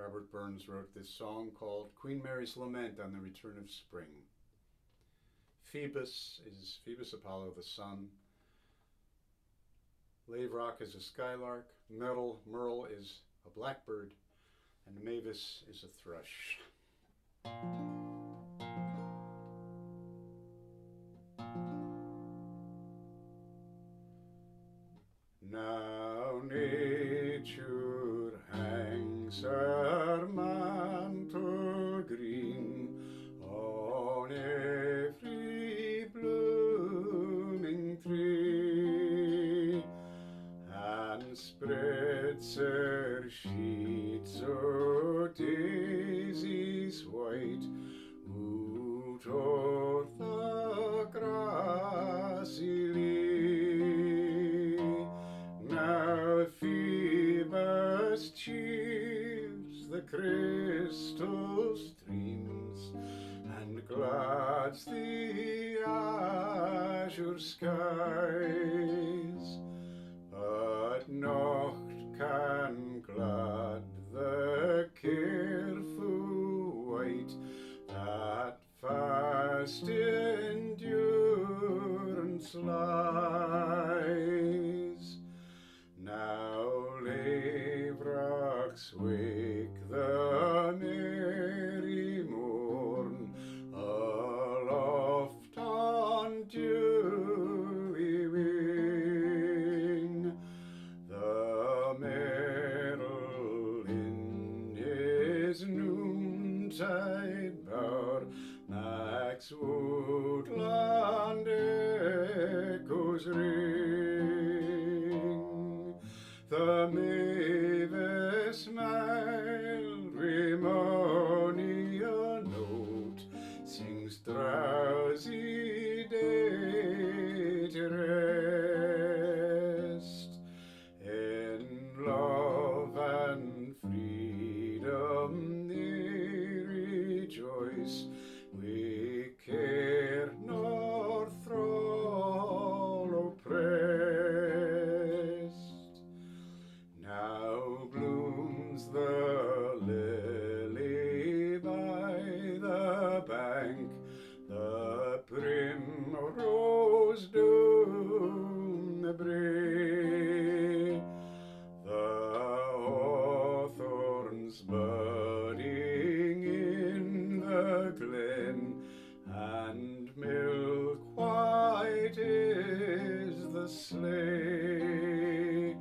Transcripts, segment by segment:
Robert Burns wrote this song called Queen Mary's Lament on the Return of Spring. Phœbus is Phœbus Apollo, the sun. Laverock is a skylark. Merle is a blackbird. And mavis is a thrush. Now nature hangs her mantle green on every blooming tree, and spreads her sheets of daisies white out o'er the grassy lea. Now Phœbus cheers the crystal streams and glads the azure skies, but nought can glad the carefu wight that fast endurance lies. Now laverocks wake the merry morn aloft on dewy wing. The merle in his noontide bower makes woodland echoes ring. The mavis mild wi' mony a note sings drowsy day to rest. In love and freedom they rejoice, we care nor thrall opprest. Now blooms the lily by the bank, the primrose down the brae, the hawthorn's budding in the glen, and milk white is the slae.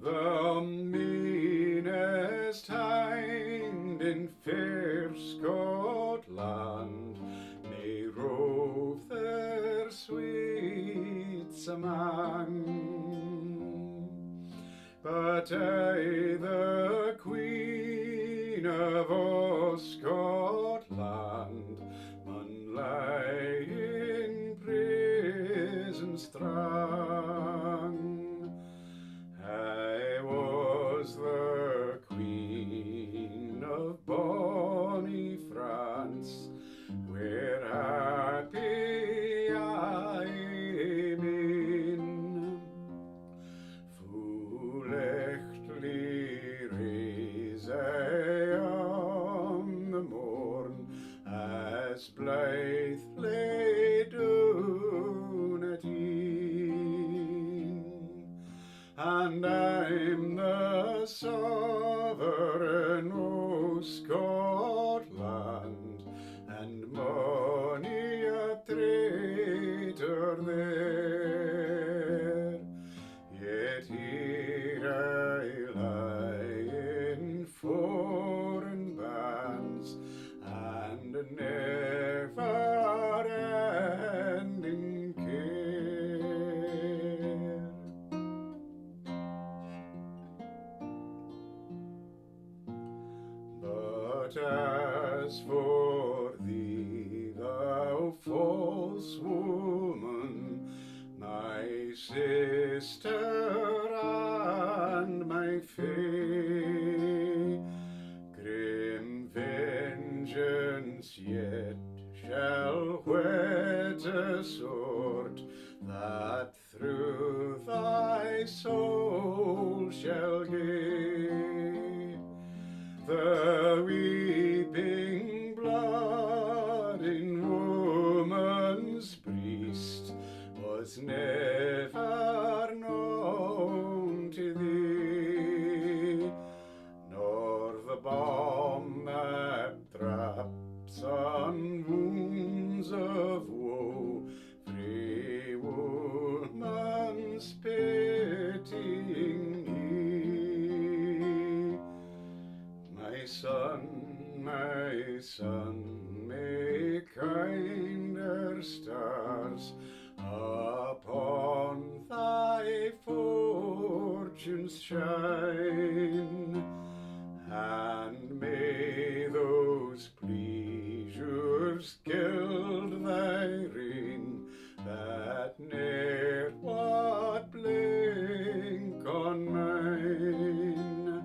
The meanest hind in fair Scotland may rove their sweets among, but I, the Queen of all Scotland, mun lie in prison strong. I was the Queen of bonny France, where happy I am in. Fullechly raise I on the morn, as blithe lay down at e'en, and I'm the sovereign o' Scotland, and mony a traitor there. Yet here I lie in foreign bands, and never ending care. But as for thee, thou false woman, my sister and my fay, grim vengeance yet shall whet a sword that through thy soul shall gain. The weeping blood in woman's breast was never known to thee, nor the balm that drops on wounds of woe, free woman's pitying knee. My son, may kinder stars upon thy fortunes shine, and may those pleasures gild thy reign that ne'er what blink on mine.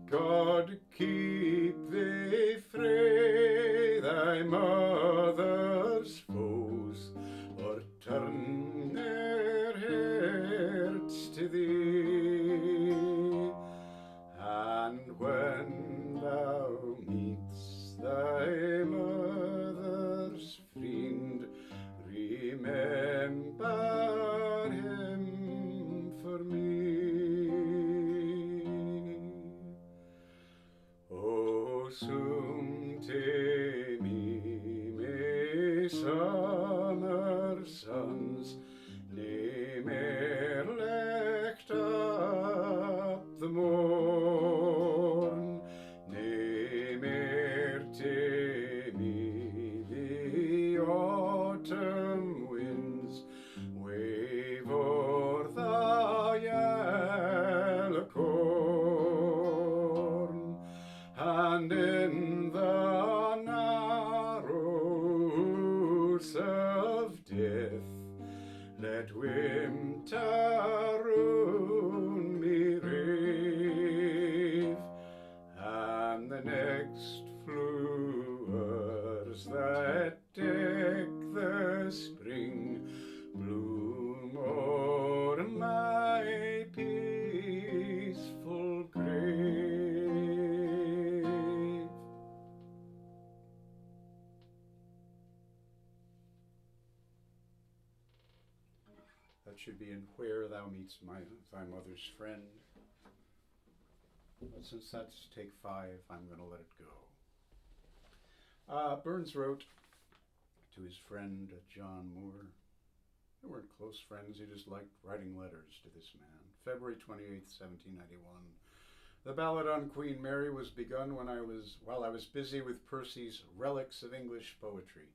God keep thee frae thy mother's foes, or turn their hearts to thee. And when thou meet'st thy mother's friend, remember him for me. O soon to me may summer suns nae mair licht up the morn, nae mair to me the autumn winds wave o'er the yellow corn, and in the narrows of death let winter round me rave, and the next flowers that deck the spring bloom o'er my peaceful grave. That should be in Where Thou Meet'st Thy Mother's Friend. But since that's take 5, I'm going to let it go. Burns wrote to his friend John Moore. They weren't close friends, he just liked writing letters to this man. February 28th, 1791. The ballad on Queen Mary was begun while I was busy with Percy's Relics of English Poetry.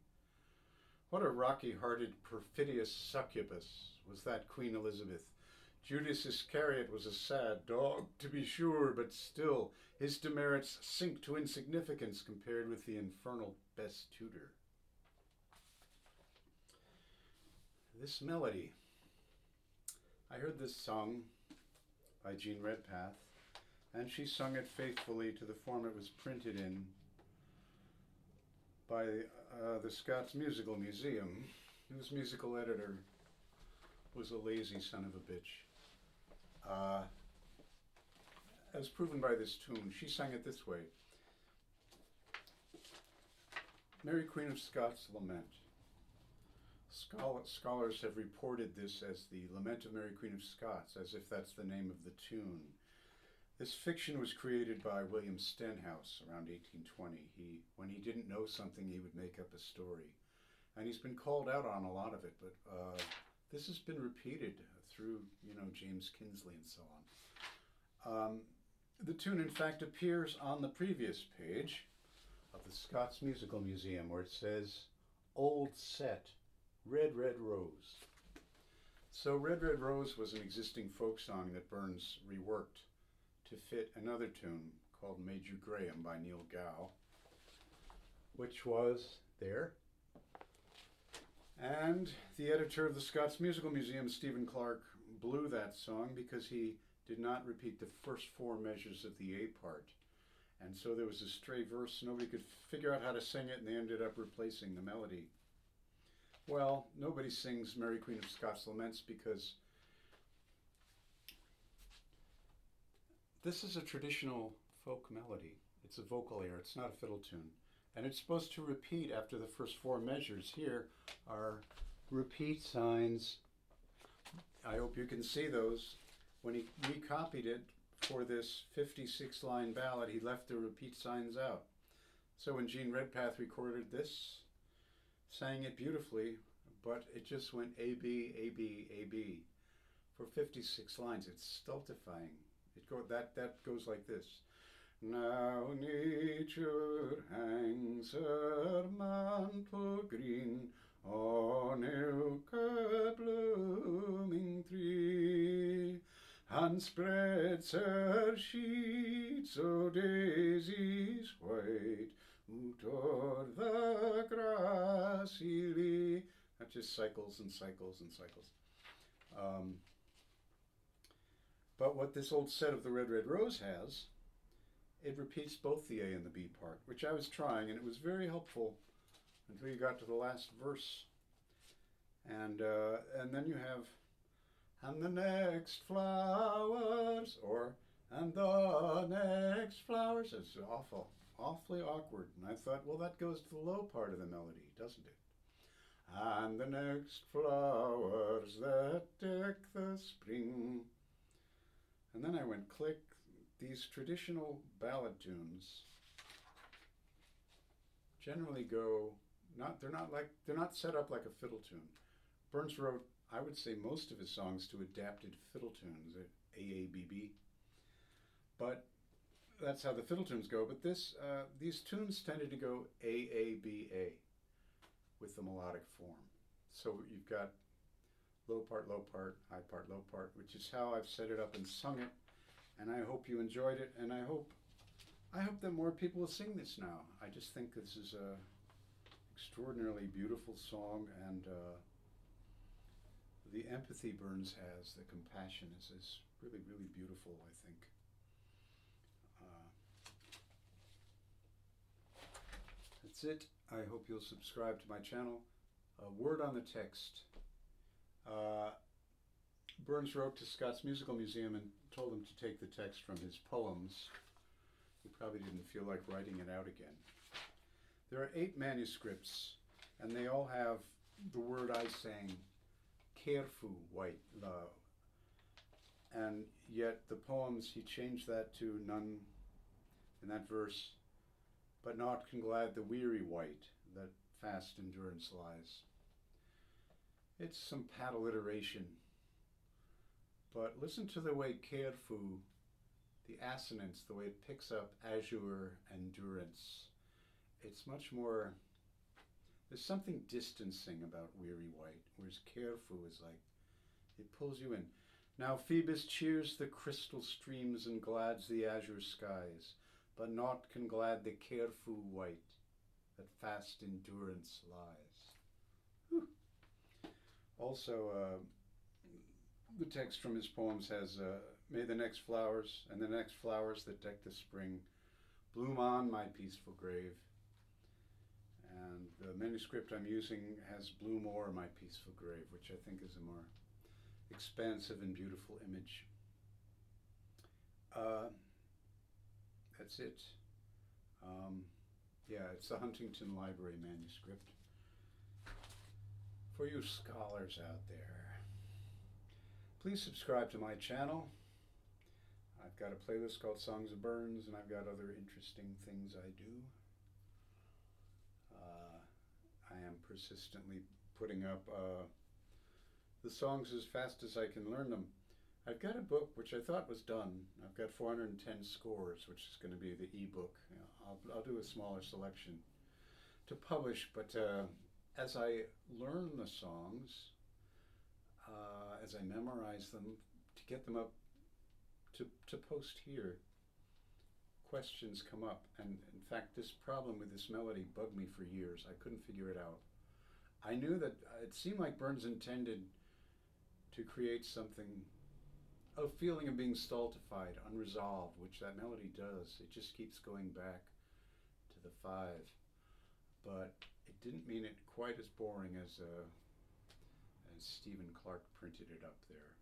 What a rocky-hearted, perfidious succubus was that Queen Elizabeth. Judas Iscariot was a sad dog, to be sure, but still his demerits sink to insignificance compared with the infernal Bess Tudor. This melody. I heard this sung by Jean Redpath, and she sung it faithfully to the form it was printed in by the Scots Musical Museum, whose musical editor was a lazy son of a bitch. As proven by this tune, she sang it this way. Mary Queen of Scots Lament. Scholars have reported this as the Lament of Mary Queen of Scots, as if that's the name of the tune. This fiction was created by William Stenhouse around 1820. When he didn't know something, he would make up a story. And he's been called out on a lot of it, but this has been repeated through, James Kinsley and so on. The tune, in fact, appears on the previous page of the Scots Musical Museum, where it says, Old Set, Red, Red Rose. So Red, Red Rose was an existing folk song that Burns reworked to fit another tune called Major Graham by Neil Gow, which was there. And the editor of the Scots Musical Museum, Stephen Clark, blew that song because he did not repeat the first 4 measures of the A part. And so there was a stray verse, nobody could figure out how to sing it, and they ended up replacing the melody. Well, nobody sings Mary Queen of Scots Laments because this is a traditional folk melody. It's a vocal air. It's not a fiddle tune. And it's supposed to repeat after the first four measures. Here are repeat signs. I hope you can see those. When he recopied it for this 56-line ballad, he left the repeat signs out. So when Gene Redpath recorded this, sang it beautifully, but it just went A, B, A, B, A, B. For 56 lines, it's stultifying. That goes like this. Now nature hangs her mantle green on ilka blooming tree, and spreads her sheets o' daisies white out o'er the grassy lea. That just cycles and cycles and cycles. But what this old set of the Red Red Rose has, it repeats both the A and the B part, which I was trying, and it was very helpful until you got to the last verse. And then you have, and the next flowers, or, and the next flowers. It's awfully awkward. And I thought, well, that goes to the low part of the melody, doesn't it? And the next flowers that deck the spring. And then I went click. These traditional ballad tunes generally go, they're not set up like a fiddle tune. Burns wrote, I would say, most of his songs to adapted fiddle tunes, A-A-B-B. But that's how the fiddle tunes go. But these tunes tended to go A-A-B-A with the melodic form. So you've got low part, high part, low part, which is how I've set it up and sung it. And I hope you enjoyed it, and I hope that more people will sing this now. I just think this is a extraordinarily beautiful song, and the empathy Burns has, the compassion is really, really beautiful, I think. That's it. I hope you'll subscribe to my channel. A word on the text. Burns wrote to Scott's Musical Museum and told him to take the text from his poems. He probably didn't feel like writing it out again. There are 8 manuscripts, and they all have the word I sang, carefu, wight, love. And yet the poems, he changed that to none in that verse, but nought can glad the weary wight that fast endurance lies. It's some pat alliteration. But listen to the way carefu, the assonance, the way it picks up azure and durance. It's much more, there's something distancing about weary wight, whereas carefu is like, it pulls you in. Now Phœbus cheers the crystal streams and glads the azure skies, but naught can glad the carefu wight that fast endurance lies. Whew. Also, the text from his poems has, may the next flowers and the next flowers that deck the spring bloom on my peaceful grave. And the manuscript I'm using has bloom o'er my peaceful grave, which I think is a more expansive and beautiful image. That's it. Yeah, it's the Huntington Library manuscript. For you scholars out there, please subscribe to my channel. I've got a playlist called Songs of Burns, and I've got other interesting things I do. I am persistently putting up the songs as fast as I can learn them. I've got a book which I thought was done. I've got 410 scores, which is going to be the ebook. I'll do a smaller selection to publish, but as I learn the songs, as I memorize them, to get them up to post here, questions come up. And in fact, this problem with this melody bugged me for years. I couldn't figure it out. I knew that it seemed like Burns intended to create something, a feeling of being stultified, unresolved, which that melody does. It just keeps going back to the 5. But it didn't mean it quite as boring as Stephen Clark printed it up there.